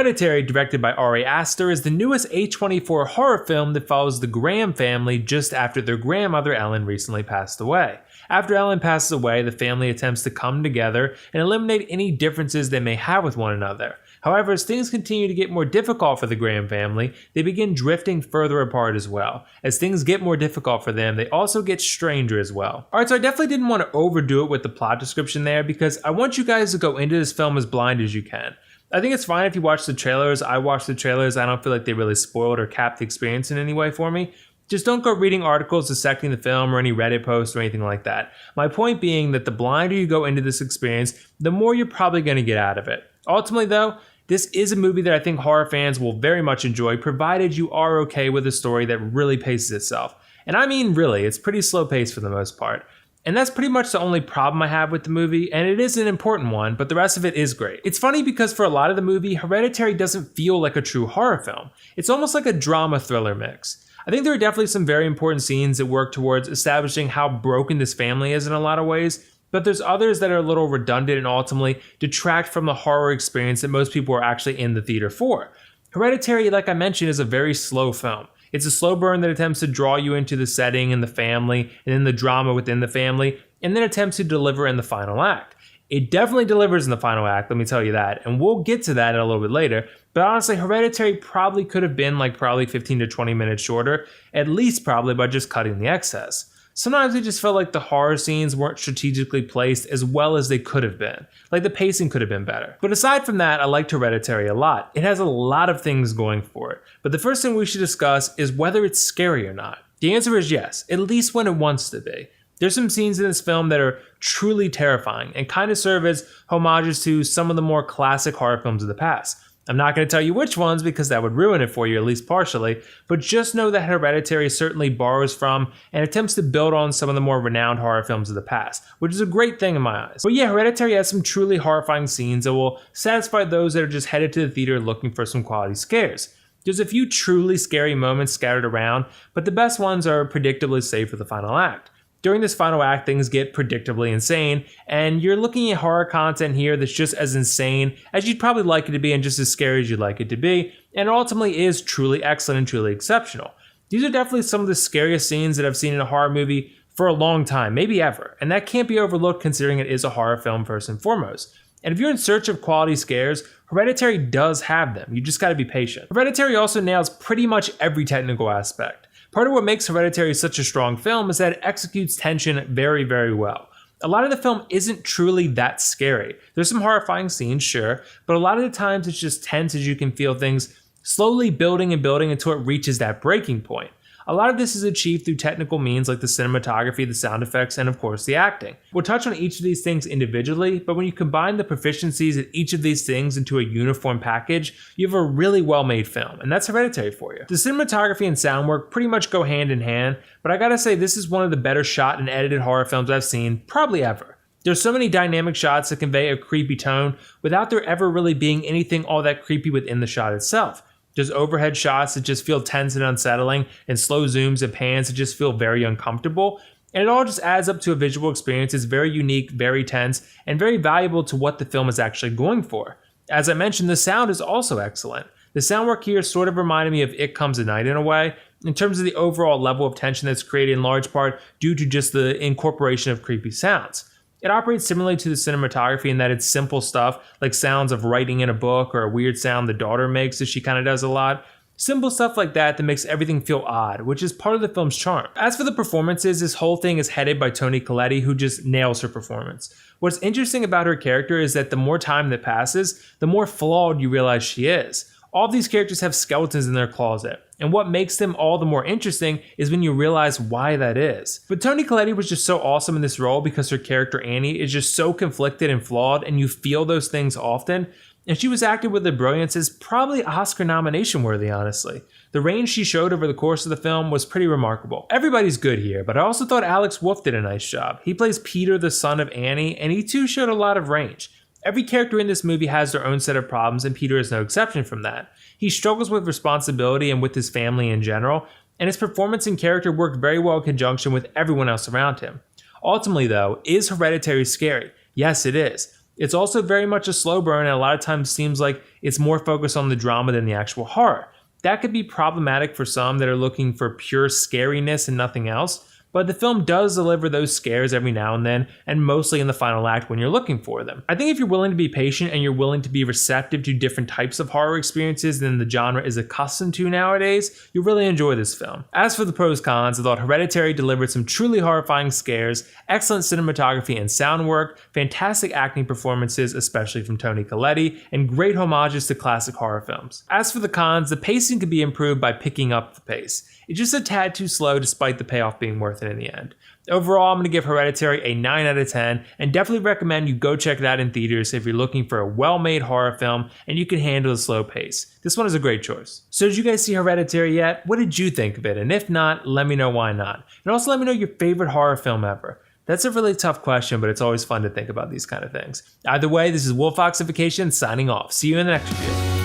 Hereditary, directed by Ari Aster, is the newest A24 horror film that follows the Graham family just after their grandmother Ellen recently passed away. After Ellen passes away, the family attempts to come together and eliminate any differences they may have with one another. However, as things continue to get more difficult for the Graham family, they begin drifting further apart as well. As things get more difficult for them, they also get stranger as well. Alright, so I definitely didn't want to overdo it with the plot description there because I want you guys to go into this film as blind as you can. I think it's fine if you watch the trailers. I watched the trailers. I don't feel like they really spoiled or capped the experience in any way for me. Just don't go reading articles dissecting the film or any Reddit posts or anything like that. My point being that the blinder you go into this experience, the more you're probably going to get out of it. Ultimately though, this is a movie that I think horror fans will very much enjoy, provided you are okay with a story that really paces itself. And I mean really, it's pretty slow paced for the most part. And that's pretty much the only problem I have with the movie, and it is an important one, but the rest of it is great. It's funny because for a lot of the movie, Hereditary doesn't feel like a true horror film. It's almost like a drama thriller mix. I think there are definitely some very important scenes that work towards establishing how broken this family is in a lot of ways, but there's others that are a little redundant and ultimately detract from the horror experience that most people are actually in the theater for. Hereditary, like I mentioned, is a very slow film. It's a slow burn that attempts to draw you into the setting and the family, and then the drama within the family, and then attempts to deliver in the final act. It definitely delivers in the final act, let me tell you that, and we'll get to that a little bit later, but honestly, Hereditary probably could have been like probably 15 to 20 minutes shorter, at least probably by just cutting the excess. Sometimes it just felt like the horror scenes weren't strategically placed as well as they could have been. Like the pacing could have been better. But aside from that, I liked Hereditary a lot. It has a lot of things going for it. But the first thing we should discuss is whether it's scary or not. The answer is yes, at least when it wants to be. There's some scenes in this film that are truly terrifying and kind of serve as homages to some of the more classic horror films of the past. I'm not going to tell you which ones because that would ruin it for you, at least partially, but just know that Hereditary certainly borrows from and attempts to build on some of the more renowned horror films of the past, which is a great thing in my eyes. But yeah, Hereditary has some truly horrifying scenes that will satisfy those that are just headed to the theater looking for some quality scares. There's a few truly scary moments scattered around, but the best ones are predictably safe for the final act. During this final act, things get predictably insane, and you're looking at horror content here that's just as insane as you'd probably like it to be and just as scary as you'd like it to be, and ultimately is truly excellent and truly exceptional. These are definitely some of the scariest scenes that I've seen in a horror movie for a long time, maybe ever, and that can't be overlooked considering it is a horror film first and foremost. And if you're in search of quality scares, Hereditary does have them. You just gotta be patient. Hereditary also nails pretty much every technical aspect. Part of what makes Hereditary such a strong film is that it executes tension very, very well. A lot of the film isn't truly that scary. There's some horrifying scenes, sure, but a lot of the times it's just tense as you can feel things slowly building and building until it reaches that breaking point. A lot of this is achieved through technical means like the cinematography, the sound effects, and of course the acting. We'll touch on each of these things individually, but when you combine the proficiencies of each of these things into a uniform package, you have a really well-made film, and that's Hereditary for you. The cinematography and sound work pretty much go hand in hand, but I gotta say this is one of the better shot and edited horror films I've seen, probably ever. There's so many dynamic shots that convey a creepy tone without there ever really being anything all that creepy within the shot itself. There's overhead shots that just feel tense and unsettling, and slow zooms and pans that just feel very uncomfortable. And it all just adds up to a visual experience that's very unique, very tense, and very valuable to what the film is actually going for. As I mentioned, the sound is also excellent. The sound work here sort of reminded me of It Comes at Night in a way, in terms of the overall level of tension that's created in large part due to just the incorporation of creepy sounds. It operates similarly to the cinematography in that it's simple stuff, like sounds of writing in a book or a weird sound the daughter makes as she kind of does a lot. Simple stuff like that makes everything feel odd, which is part of the film's charm. As for the performances, this whole thing is headed by Toni Collette, who just nails her performance. What's interesting about her character is that the more time that passes, the more flawed you realize she is. All of these characters have skeletons in their closet, and what makes them all the more interesting is when you realize why that is. But Toni Collette was just so awesome in this role because her character Annie is just so conflicted and flawed, and you feel those things often, and she was acted with a brilliance is probably Oscar nomination worthy, honestly. The range she showed over the course of the film was pretty remarkable. Everybody's good here, but I also thought Alex Wolff did a nice job. He plays Peter, the son of Annie, and he too showed a lot of range. Every character in this movie has their own set of problems, and Peter is no exception from that. He struggles with responsibility and with his family in general, and his performance and character worked very well in conjunction with everyone else around him. Ultimately though, is Hereditary scary? Yes, it is. It's also very much a slow burn, and a lot of times seems like it's more focused on the drama than the actual horror. That could be problematic for some that are looking for pure scariness and nothing else, but the film does deliver those scares every now and then, and mostly in the final act when you're looking for them. I think if you're willing to be patient and you're willing to be receptive to different types of horror experiences than the genre is accustomed to nowadays, you'll really enjoy this film. As for the pros cons, I thought Hereditary delivered some truly horrifying scares, excellent cinematography and sound work, fantastic acting performances, especially from Toni Collette, and great homages to classic horror films. As for the cons, the pacing could be improved by picking up the pace. It's just a tad too slow despite the payoff being worth it in the end. Overall, I'm going to give Hereditary a 9 out of 10 and definitely recommend you go check it out in theaters if you're looking for a well-made horror film and you can handle the slow pace. This one is a great choice. So did you guys see Hereditary yet? What did you think of it? And if not, let me know why not. And also let me know your favorite horror film ever. That's a really tough question, but it's always fun to think about these kind of things. Either way, this is WillFoxification signing off. See you in the next review.